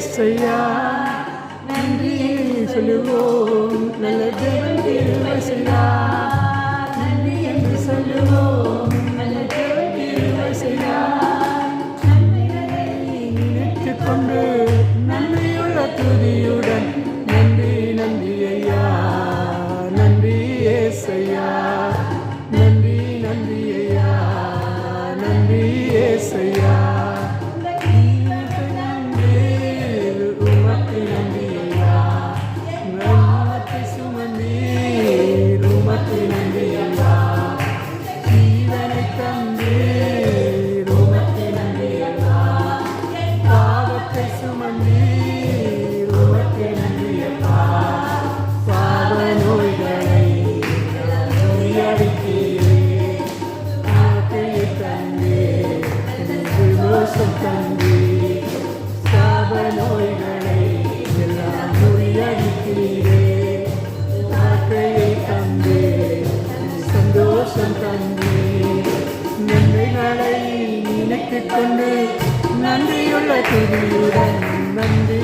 ஏசையா நன்றி சொல்லுவோம் நல்ல தேவன் திருவசையா நன்றி என்று சொல்லுவோம் நல்ல தேவன் திருவசையா நன்றிகளை நினைத்துக் கொண்டு நன்றியுள்ள துதியுடன் நன்றி நன்றி ஐயா நன்றி ஏசையா நன்றி நன்றி ஐயா நன்றி ஏசையா நன்றிகளை நினைத்துக் கொண்டு நன்றியுள்ள துதியுடன் நன்றி